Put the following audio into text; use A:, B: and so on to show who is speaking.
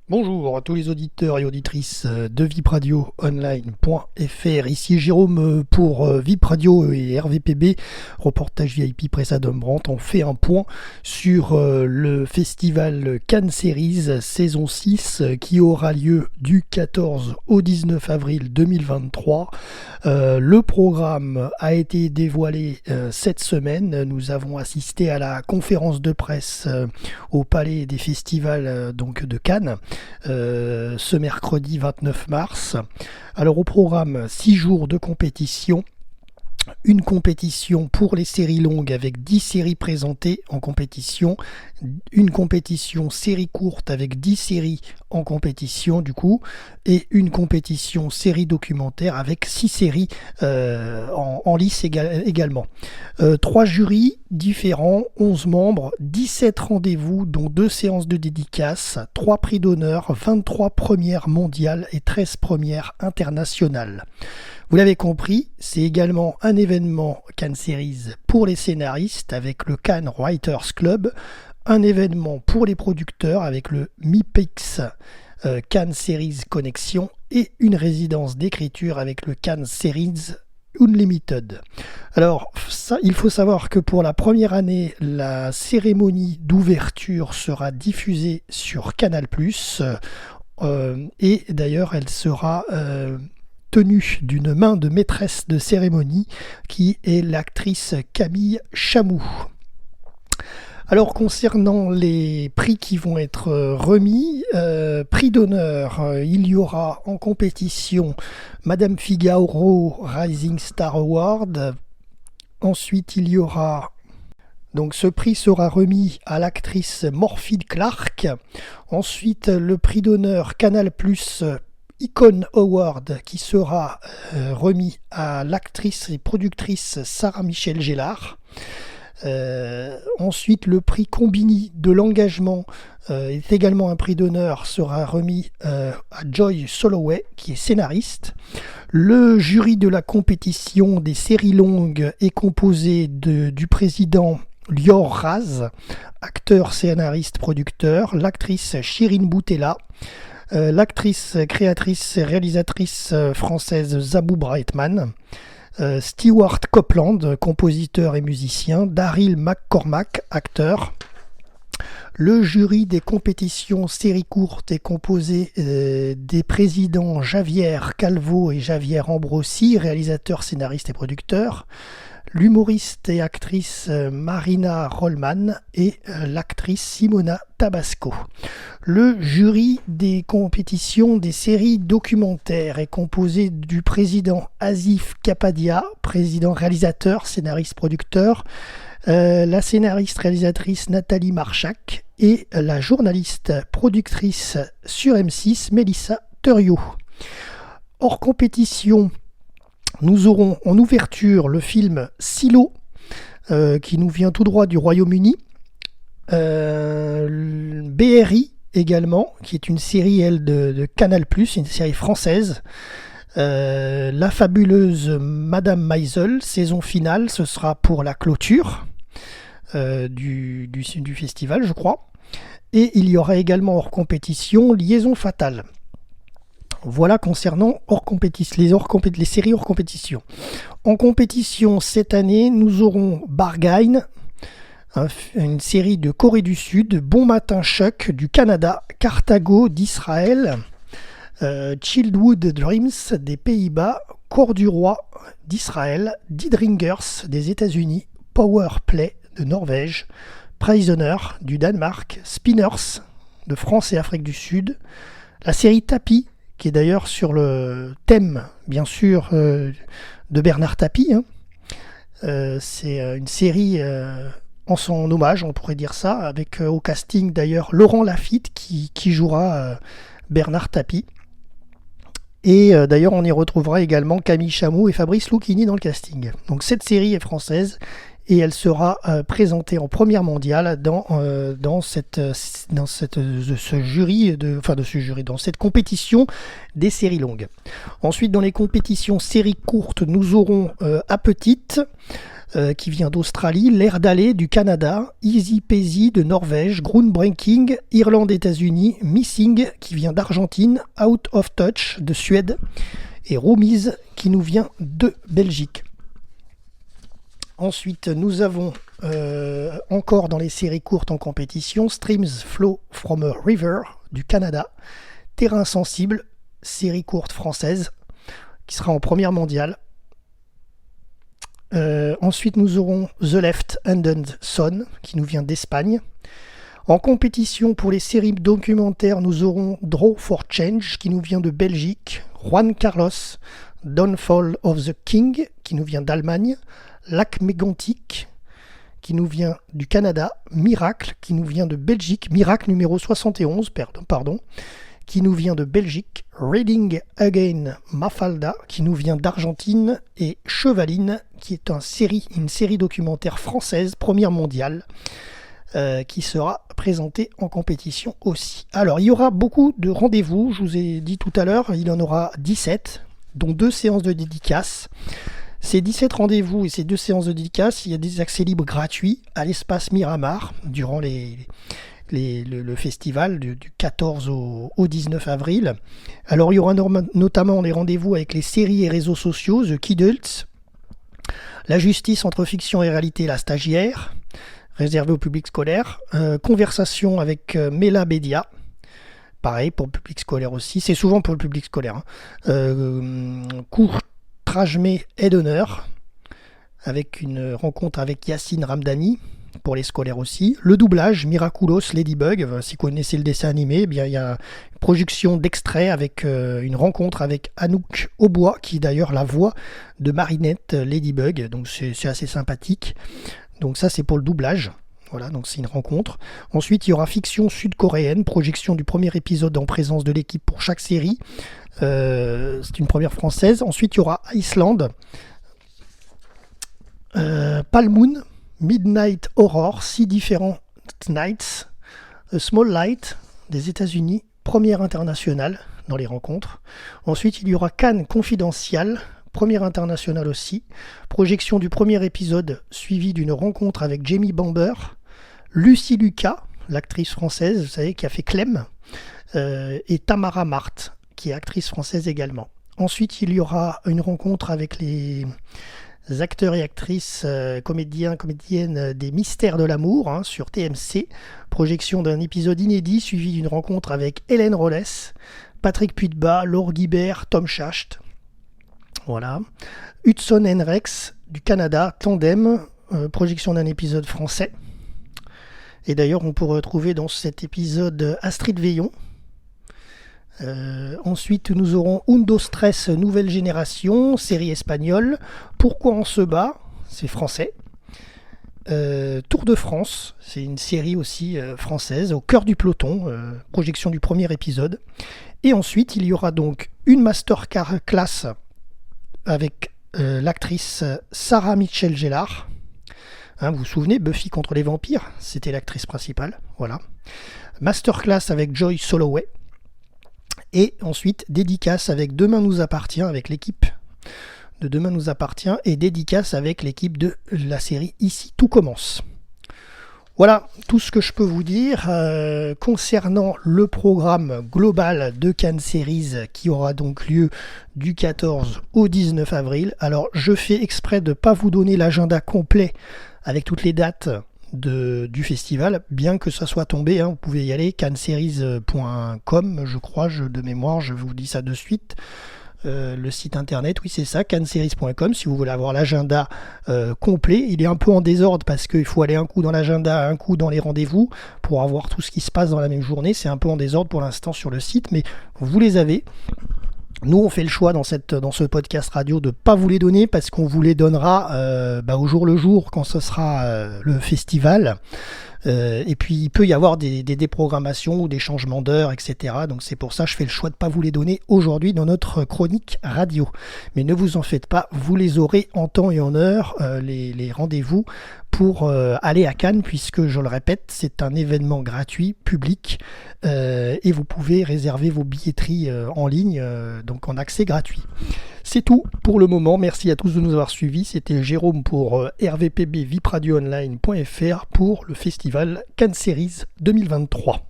A: Bonjour à tous les auditeurs et auditrices de vipradio-online.fr. Ici Jérôme pour Vip Radio et RVPB, reportage VIP Pressa Brandt. On fait un point sur le festival Cannes Series saison 6 qui aura lieu du 14 au 19 avril 2023. Le programme a été dévoilé cette semaine. Nous avons assisté à la conférence de presse au Palais des Festivals donc de Cannes. Ce mercredi 29 mars. Alors au programme 6 jours de compétition, une compétition pour les séries longues avec 10 séries présentées en compétition, une compétition série courte avec 10 séries en compétition du coup, et une compétition série documentaire avec 6 séries en lice également. 3 jurys différents, 11 membres, 17 rendez-vous dont 2 séances de dédicaces, 3 prix d'honneur, 23 premières mondiales et 13 premières internationales. Vous l'avez compris, c'est également un événement Cannes Series pour les scénaristes avec le Cannes Writers Club, un événement pour les producteurs avec le MIPIX Cannes Series Connexion et une résidence d'écriture avec le Cannes Series Unlimited. Alors, il faut savoir que pour la première année, la cérémonie d'ouverture sera diffusée sur Canal+, et d'ailleurs elle sera tenue d'une main de maîtresse de cérémonie qui est l'actrice Camille Chamou. Alors concernant les prix qui vont être remis, prix d'honneur, il y aura en compétition Madame Figaro Rising Star Award. Ensuite il y aura, donc ce prix sera remis à l'actrice Morphine Clark. Ensuite le prix d'honneur Canal+ Icon Award qui sera remis à l'actrice et productrice Sarah Michelle Gellar. Ensuite le prix Combini de l'engagement est également un prix d'honneur, sera remis à Joy Soloway qui est scénariste. Le jury de la compétition des séries longues est composé du président Lior Raz, acteur, scénariste, producteur, l'actrice Shirin Boutella, l'actrice, créatrice et réalisatrice française Zabou Breitman, Stewart Copeland, compositeur et musicien, Daryl McCormack, acteur. Le jury des compétitions séries courtes est composé des présidents Javier Calvo et Javier Ambrosi, réalisateurs, scénaristes et producteurs, l'humoriste et actrice Marina Rollman et l'actrice Simona Tabasco. Le jury des compétitions des séries documentaires est composé du président Asif Kapadia, président réalisateur, scénariste producteur, la scénariste réalisatrice Nathalie Marchak et la journaliste productrice sur M6 Mélissa Thuriot. Hors compétition, nous aurons en ouverture le film Silo, qui nous vient tout droit du Royaume-Uni. BRI également, qui est une série de Canal+, une série française. La fabuleuse Madame Maisel, saison finale, ce sera pour la clôture du festival, je crois. Et il y aura également hors compétition Liaison fatale. Voilà concernant les séries hors compétition. En compétition cette année, nous aurons Bargain, une série de Corée du Sud, Bon Matin Chuck du Canada, Carthago d'Israël, Childhood Dreams des Pays-Bas, Cour du Roi d'Israël, Deadringers des États-Unis, Power Play de Norvège, Prisoner du Danemark, Spinners de France et Afrique du Sud, la série Tapie, qui est d'ailleurs sur le thème, bien sûr, de Bernard Tapie. C'est une série en son hommage, on pourrait dire ça, avec au casting d'ailleurs Laurent Lafitte qui jouera Bernard Tapie. Et d'ailleurs, on y retrouvera également Camille Chamou et Fabrice Lucchini dans le casting. Donc cette série est française et elle sera présentée en première mondiale dans cette compétition des séries longues. Ensuite, dans les compétitions séries courtes, nous aurons à petite qui vient d'Australie, L'air d'aller du Canada, Easy Peasy de Norvège, Groundbreaking, Irlande, États-Unis, Missing qui vient d'Argentine, Out of Touch de Suède et Roomies qui nous vient de Belgique. Ensuite, nous avons encore dans les séries courtes en compétition, Streams Flow from a River du Canada, Terrain sensible, série courte française qui sera en première mondiale. Ensuite, nous aurons The Left-Handed Son qui nous vient d'Espagne. En compétition pour les séries documentaires, nous aurons Draw for Change qui nous vient de Belgique, Juan Carlos, Downfall of the King qui nous vient d'Allemagne, Lac Mégantic qui nous vient du Canada, Miracle qui nous vient de Belgique, Miracle numéro 71, pardon, qui nous vient de Belgique, Reading Again Mafalda qui nous vient d'Argentine et Chevaline qui est une série documentaire française, première mondiale, qui sera présentée en compétition aussi. Alors il y aura beaucoup de rendez-vous, je vous ai dit tout à l'heure, il y en aura 17, dont 2 séances de dédicaces. Ces 17 rendez-vous et ces 2 séances de dédicaces, il y a des accès libres gratuits à l'espace Miramar durant le festival du 14 au 19 avril. Alors il y aura notamment des rendez-vous avec les séries et réseaux sociaux, The Kidults, La justice entre fiction et réalité, La stagiaire, réservé au public scolaire, conversation avec Mela Bédia, pareil pour le public scolaire aussi, c'est souvent pour le public scolaire, cours Trajmé et d'honneur, avec une rencontre avec Yacine Ramdani, pour les scolaires aussi. Le doublage, Miraculous Ladybug, si vous connaissez le dessin animé, eh bien, il y a une projection d'extrait avec une rencontre avec Anouk Aubois, qui est d'ailleurs la voix de Marinette Ladybug, donc c'est assez sympathique. Donc ça c'est pour le doublage. Voilà, donc c'est une rencontre. Ensuite, il y aura fiction sud-coréenne, projection du premier épisode en présence de l'équipe pour chaque série. C'est une première française. Ensuite, il y aura Iceland, Palmoon, Midnight Horror, 6 différents nights, A Small Light des États-Unis, première internationale dans les rencontres. Ensuite, il y aura Cannes Confidential, première internationale aussi, projection du premier épisode suivi d'une rencontre avec Jamie Bamber, Lucie Lucas, l'actrice française, vous savez, qui a fait Clem, et Tamara Marthe, qui est actrice française également. Ensuite, il y aura une rencontre avec les acteurs et actrices, comédiennes des Mystères de l'amour sur TMC, projection d'un épisode inédit suivi d'une rencontre avec Hélène Rollès, Patrick Puydebas, Laure Guibert, Tom Schacht. Voilà. Hudson Henrex du Canada, Tandem, projection d'un épisode français. Et d'ailleurs, on peut retrouver dans cet épisode Astrid Veillon. Ensuite, nous aurons Undo Stress Nouvelle Génération, série espagnole. Pourquoi on se bat, c'est français. Tour de France, c'est une série aussi française, au cœur du peloton, projection du premier épisode. Et ensuite, il y aura donc une masterclass avec l'actrice Sarah Michelle Gellar. Vous vous souvenez, Buffy contre les vampires, c'était l'actrice principale. Voilà. Masterclass avec Joy Soloway. Et ensuite, dédicace avec Demain nous appartient, avec l'équipe de Demain nous appartient, et dédicace avec l'équipe de la série Ici tout commence. Voilà tout ce que je peux vous dire concernant le programme global de Cannes Series qui aura donc lieu du 14 au 19 avril. Alors je fais exprès de ne pas vous donner l'agenda complet avec toutes les dates du festival, bien que ça soit tombé, vous pouvez y aller, canneseries.com, je crois, de mémoire, je vous dis ça de suite. Le site internet, oui c'est ça, canneseries.com, si vous voulez avoir l'agenda complet. Il est un peu en désordre parce qu'il faut aller un coup dans l'agenda, un coup dans les rendez-vous pour avoir tout ce qui se passe dans la même journée. C'est un peu en désordre pour l'instant sur le site, mais vous les avez. Nous, on fait le choix dans ce podcast radio de ne pas vous les donner parce qu'on vous les donnera au jour le jour quand ce sera le festival. Et puis, il peut y avoir des déprogrammations ou des changements d'heure, etc. Donc, c'est pour ça que je fais le choix de ne pas vous les donner aujourd'hui dans notre chronique radio. Mais ne vous en faites pas, vous les aurez en temps et en heure, les rendez-vous pour aller à Cannes, puisque, je le répète, c'est un événement gratuit, public, et vous pouvez réserver vos billetteries en ligne, donc en accès gratuit. C'est tout pour le moment. Merci à tous de nous avoir suivis. C'était Jérôme pour RVPB VipRadioOnline.fr pour le festival Cannes Series 2023.